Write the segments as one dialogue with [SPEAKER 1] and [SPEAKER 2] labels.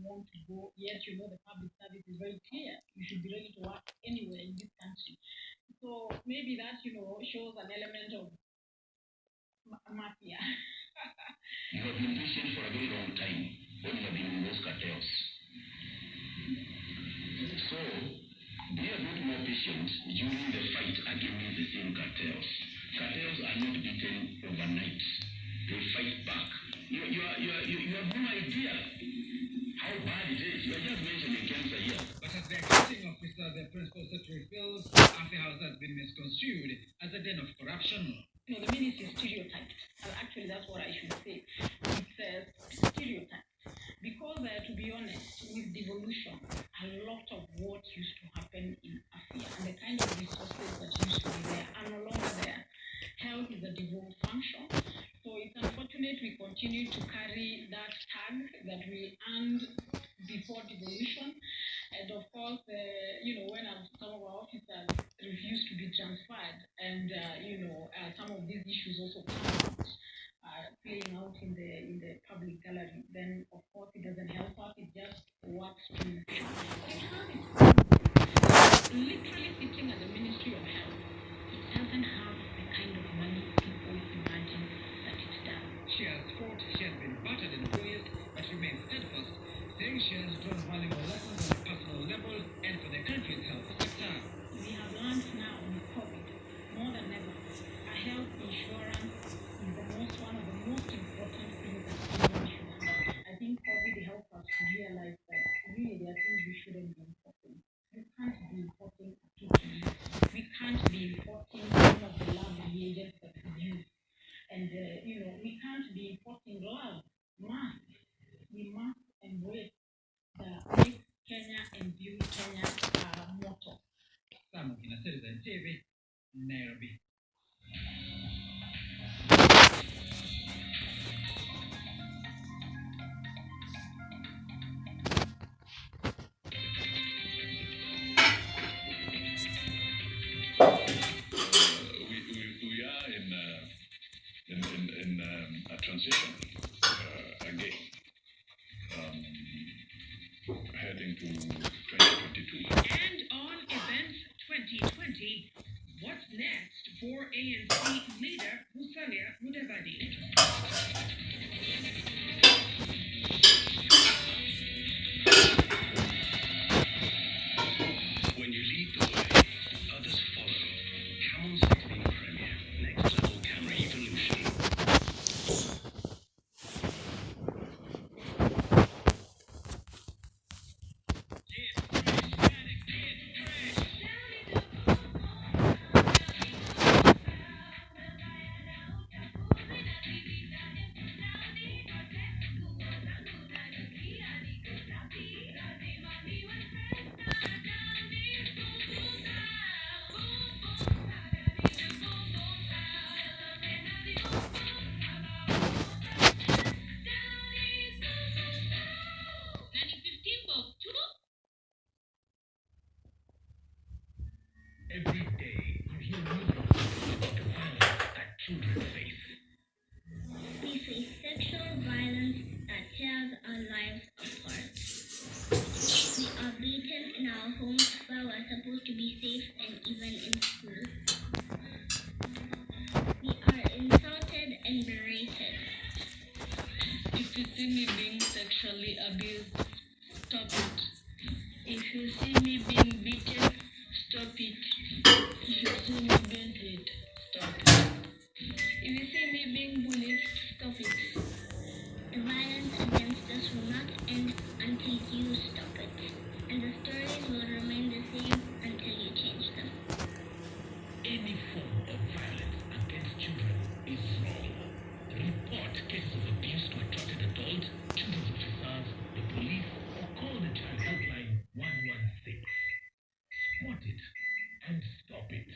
[SPEAKER 1] want to go, yet the public service is very clear. You should be ready to work anywhere in this country. So maybe that, shows an element of mafia.
[SPEAKER 2] You have been patient for a very long time when you have been in those cartels. So, be a bit more patient during the fight against the same cartels. Cartels are not beaten overnight. They fight back. You have no idea how bad it is. You are just mentioning cancer here.
[SPEAKER 3] But as the accounting officer, the principal secretary feels Afi House has been misconstrued as a den of corruption.
[SPEAKER 1] The ministry is stereotyped. Actually, that's what I should say. It's stereotyped. Because, to be honest, with devolution, a lot of what used to happen in Afia and the kind of resources that used to be there are no longer there. Health is a devolved function. So it's unfortunate we continue to carry that tag that we earned before devolution. And of course, when some of our officers refuse to be transferred, and some of these issues also come out, playing out in the public gallery, then of course it doesn't help us. It just works to literally sitting at the Ministry of Health. It doesn't have the kind of money people imagine that it does.
[SPEAKER 3] She has fought, she has been battered and bruised, but remains steadfast, saying she has drawn valuable lessons on a personal level and for the country's health sector.
[SPEAKER 1] We have learned now with COVID, more than ever, a health insurance is one of the most important things that anyone should have. I think COVID helped us to realize that really there are things we shouldn't be importing. We can't be importing PPE. We can't be importing some of the lab reagents that we use. And, we can't be importing gloves, masks. We must embrace the Make Kenya and Build Kenya motto.
[SPEAKER 3] Sam Citizen TV, Nairobi.
[SPEAKER 2] We are in a transition again, heading to 2022.
[SPEAKER 4] And on Events 2020, what's next for ANC leader Musalia Mudavadi?
[SPEAKER 2] When you lead the way, others follow. Camel 16 Premier, next level camera evolution.
[SPEAKER 3] Every day, you hear news about the violence that children face.
[SPEAKER 5] We face sexual violence that tears our lives apart. We are beaten in our homes where we're supposed to be safe and even in school. We are insulted and berated.
[SPEAKER 4] If you see me being sexually abused, stop it. If you see me being beaten, stop it. If you see me being hit, stop it. If you see me being bullied, stop it.
[SPEAKER 5] The violence against us will not end until you stop it. And the stories will remain the same until you change them.
[SPEAKER 3] Any form of violence against children is wrong. Report cases of abuse to a trusted adult, children's officers, the police, or call the child helpline 116. Spot it and stop it.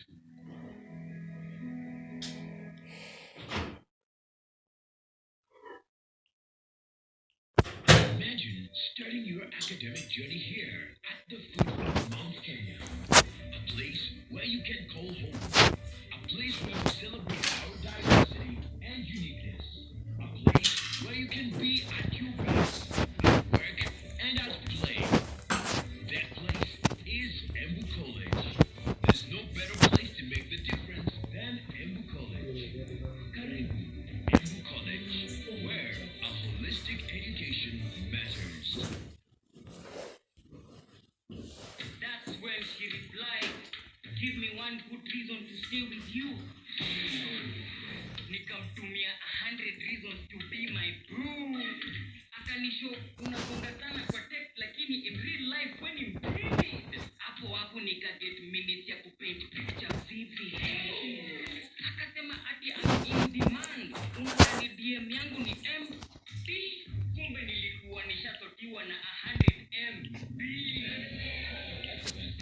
[SPEAKER 3] Imagine starting your academic journey here at the foot of Mount Kenya. A place where you can call home. A place where we celebrate our diversity and uniqueness. A place where you can be at your best, at work, and stay with you. Nikamtumia 100 reasons to be my boo. Akanisho unagonga sana kwa text lakini in real life when you breathe. Hapo nikaget minutes ya kupaint picture vipi. Akasema ati I'm in demand. Unadhani DM yangu ni empty? Kumbe nilikuwa nishatotiwa na 100 MB.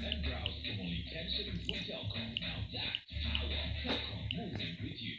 [SPEAKER 2] That browse from only 10 shillings with Telcom. Now that's power. Telcom moving with you.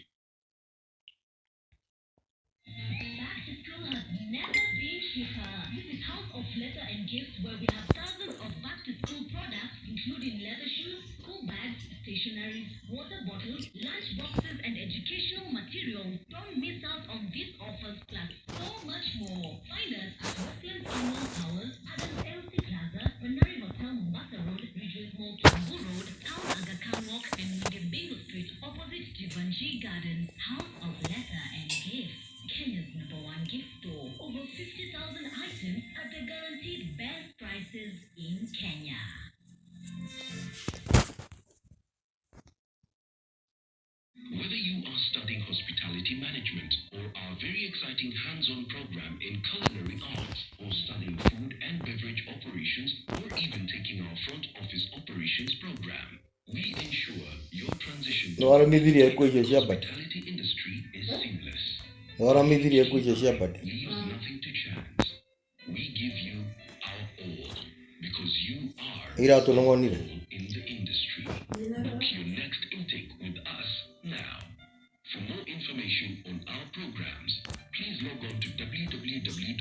[SPEAKER 6] Back to school has never been cheaper. This is House of Leather and Gifts, where we have thousands of back-to-school products, including leather shoes, school bags, stationery, water bottles, lunch boxes, and educational materials. Don't miss out on these offers, plus so much more. Find us at Westlands Annual Towers, Adams LC Plaza, Panari Hotel, Mombasa Road, Ridgeways Mall, Tambu Road, Town Aga Khan Walk, and Bingo Street, opposite Givenchy Gardens. House of Leather and Gifts, Kenya's #1 gift store. Over 50,000 items at the guaranteed best prices in Kenya.
[SPEAKER 2] Whether you are studying hospitality management or our very exciting hands-on program in culinary arts, or studying food and beverage operations, or even taking our front office operations program, we ensure your transition to the hospitality industry is seamless. Leaves nothing to chance. We give you our all because you are all in the industry. Book your next intake with us now. For more information on our programs, please log on to www.ihti.net.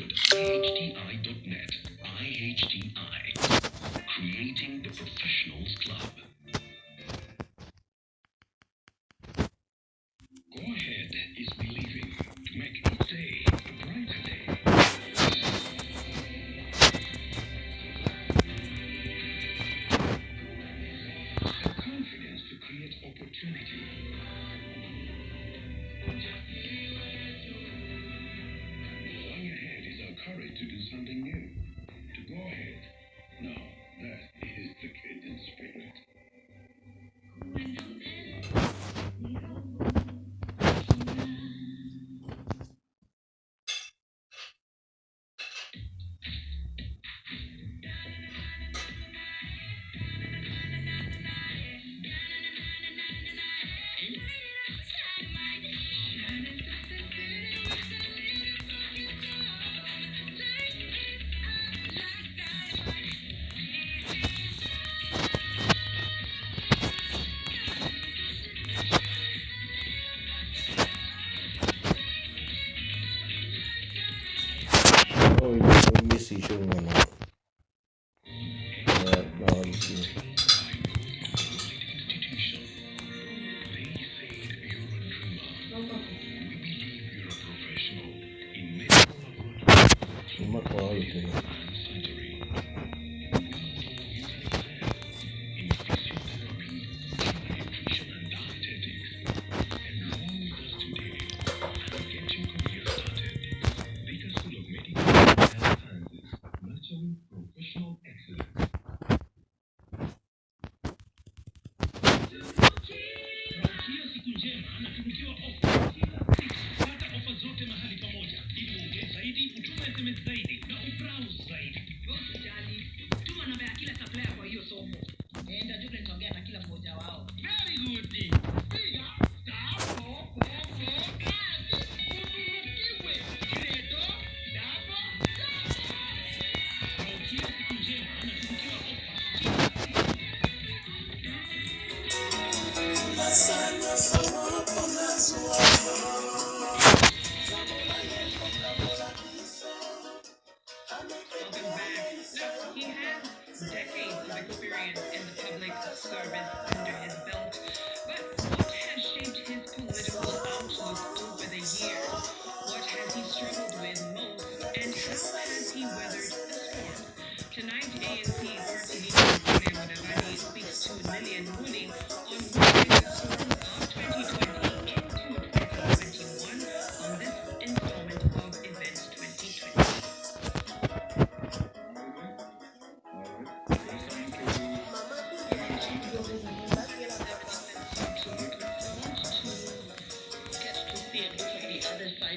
[SPEAKER 2] IHTI, creating the professionals club. Go ahead is believing to make each day a brighter day. The confidence to create opportunity. Going ahead is our courage to do something new. To go ahead. No, that is the Cajun spirit.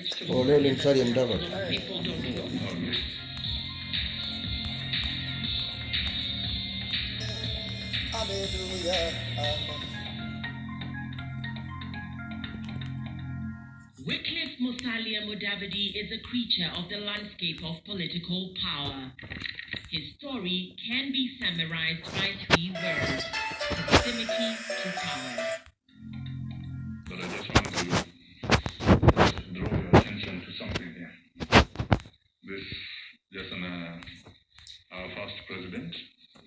[SPEAKER 3] secrets to
[SPEAKER 7] Oh, leo ni mstari
[SPEAKER 3] that
[SPEAKER 7] mdogo.
[SPEAKER 3] people don't know. Wycliffe Musalia Mudavadi is a creature of the landscape of political power. His story can be summarized by 3 words: proximity to power.
[SPEAKER 2] But I just want to draw your attention to something here. This, just our first president,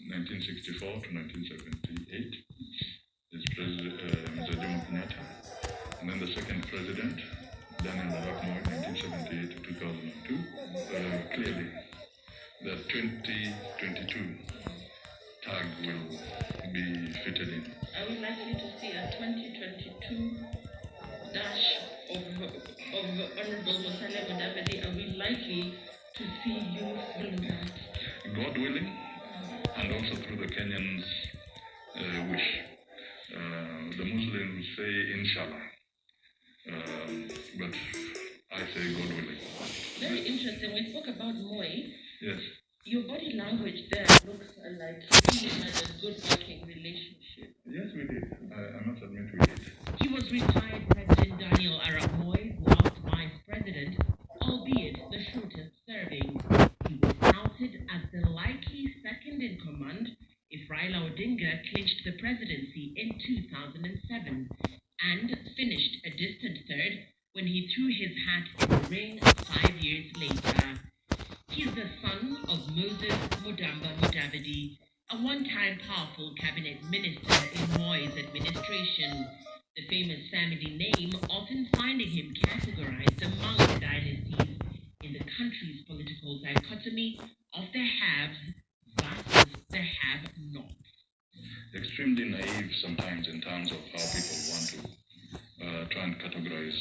[SPEAKER 2] 1964 to 1978, is Mr. Jomo Kenyatta. And then the second president, Daniel Arap Moi, 1978 to 2002. Clearly, the 2022 tag will be fitted in.
[SPEAKER 3] Are we likely to see a 2022 dash of Honorable Musalia Mudavadi? Are we likely to see you through that?
[SPEAKER 2] God willing, and also through the Kenyans' wish. The Muslims say inshallah, but I say God willing.
[SPEAKER 3] Very interesting. We spoke about Moi.
[SPEAKER 2] Yes.
[SPEAKER 3] Your body language there looks like you had a good working relationship.
[SPEAKER 2] Yes, we did. I must admit we did.
[SPEAKER 3] He was retired President Daniel Arap Moi, whilst vice president, albeit the shortest serving. He was touted as the likely second in command if Raila Odinga clinched the presidency in 2007 and finished a distant third when he threw his hat in the ring 5 years later. He is the son of Moses Mudamba Mudavadi, a one-time powerful cabinet minister in Moi's administration. The famous family name often finding him categorized among the dynasties in the country's political dichotomy of the haves versus the have-nots.
[SPEAKER 2] Extremely naive sometimes in terms of how people want to try and categorize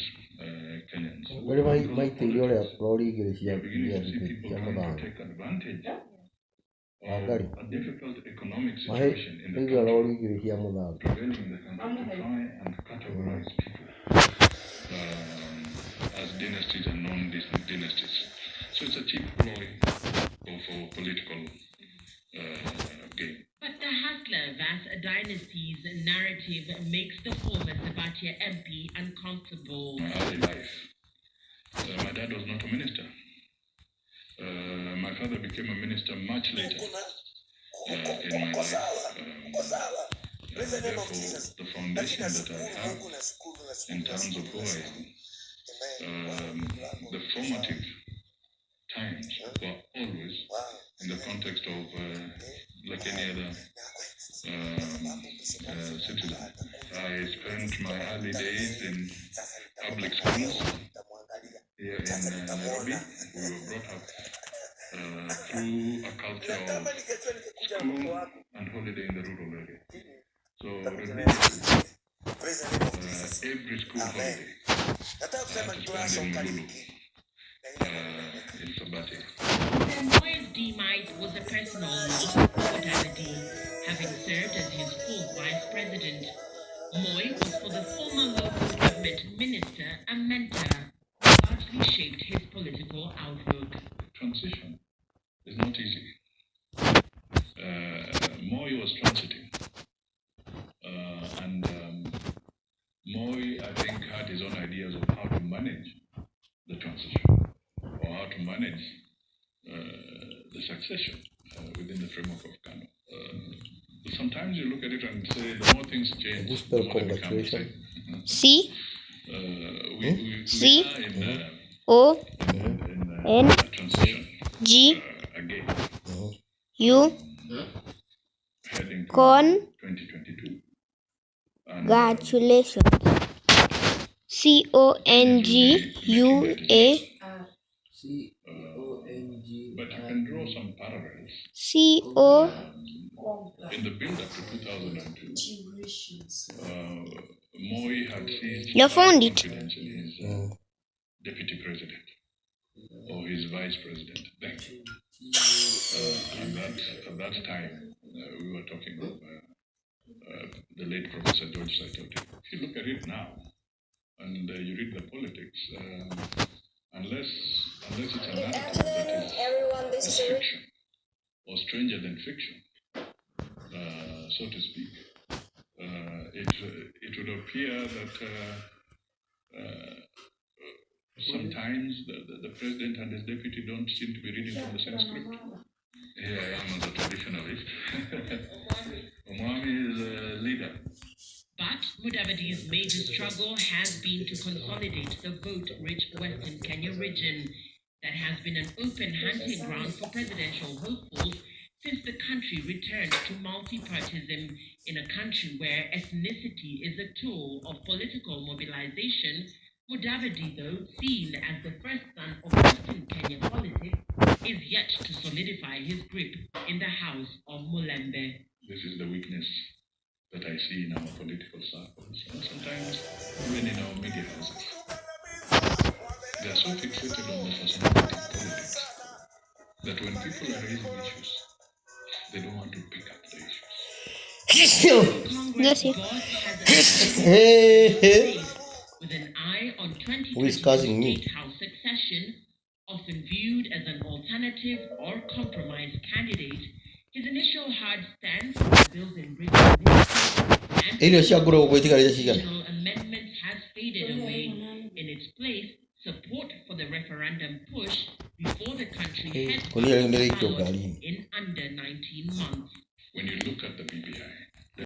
[SPEAKER 2] Kenyans.
[SPEAKER 7] Wale maithirio ũrĩa rorigĩrĩcia
[SPEAKER 2] You're beginning to see
[SPEAKER 7] gĩathĩ
[SPEAKER 2] people
[SPEAKER 7] kĩa
[SPEAKER 2] trying to
[SPEAKER 7] mũthanga.
[SPEAKER 2] take advantage of
[SPEAKER 7] Wangari,
[SPEAKER 2] a difficult economic
[SPEAKER 7] mahe
[SPEAKER 2] situation in the
[SPEAKER 7] maigua
[SPEAKER 2] country,
[SPEAKER 7] rorigĩrĩcia mũthanga.
[SPEAKER 2] prevailing in the country to try and categorize people as dynasties and non-dynasties. So it's a cheap ploy for political gain.
[SPEAKER 3] But the hustler vs. Dynasty's narrative makes the former Sabatia MP uncomfortable.
[SPEAKER 2] My early life, my dad was not a minister. My father became a minister much later in my life. Therefore, the foundation that I have in terms of who I am, the formative times were always in the context of like any other citizen. I spent my early days in public schools here in Nairobi. We were brought up through a culture of school and holiday in the rural area. So religiously, every school holiday I spent in Mululu in Sabatia.
[SPEAKER 3] Moi's demise was a personal loss for Mudavadi, having served as his full vice president. Moi was for the former local government minister a mentor who largely shaped his political outlook.
[SPEAKER 2] Transition is not easy. Moi was transiting. And Moi, I think, had his own ideas of how to manage the transition or how to manage the succession within the framework of Kano. Sometimes you look at it and say the more things change, the more they become the same.
[SPEAKER 5] C
[SPEAKER 2] We are in
[SPEAKER 5] O N
[SPEAKER 2] a transition
[SPEAKER 5] G
[SPEAKER 2] again,
[SPEAKER 5] U
[SPEAKER 2] heading to
[SPEAKER 5] Con
[SPEAKER 2] 2022. And,
[SPEAKER 5] Congratulations. CONGUA
[SPEAKER 2] but you can draw some parallels
[SPEAKER 5] CO
[SPEAKER 2] in the build-up to 2002. Moi had seized
[SPEAKER 5] You found it.
[SPEAKER 2] confidence in his deputy president or his vice president then. At that time, we were talking of the late Professor George Saitoti. If you look at it now and you read the politics,
[SPEAKER 8] unless it's a narrative that is
[SPEAKER 9] everyone. This is
[SPEAKER 8] fiction or stranger than fiction, so to speak. It would appear that sometimes the president and his deputy don't seem to be reading from the same script. Here I am as a traditionalist. Omwami is a leader.
[SPEAKER 3] But Mudavidi's major struggle has been to consolidate the vote-rich Western Kenya region that has been an open hunting ground for presidential hopefuls since the country returned to multi-partyism in a country where ethnicity is a tool of political mobilization. Mudavadi, though seen as the first son of Western Kenya politics, is yet to solidify his grip in the House of Mulembe.
[SPEAKER 8] This is the weakness that I see in our political circles and sometimes even in our media houses. They are so fixated on the personality politics that when people are raising issues, they don't want to pick up the issues.
[SPEAKER 3] Congress
[SPEAKER 9] Yes,
[SPEAKER 3] boss has
[SPEAKER 7] Hey,
[SPEAKER 3] with an eye on
[SPEAKER 7] Who is causing me?
[SPEAKER 3] State House succession, often viewed as an alternative or compromise candidate. His initial hard stance on bills in Britain
[SPEAKER 7] Ile shagura gwetigarira cigana.
[SPEAKER 3] constitutional amendments has faded away. In its place, support for the referendum push before the country heads
[SPEAKER 7] Kulia ndio
[SPEAKER 3] to
[SPEAKER 7] ikyo
[SPEAKER 3] ballot
[SPEAKER 7] galini.
[SPEAKER 3] in under 19 months.
[SPEAKER 8] When you look at the BBI,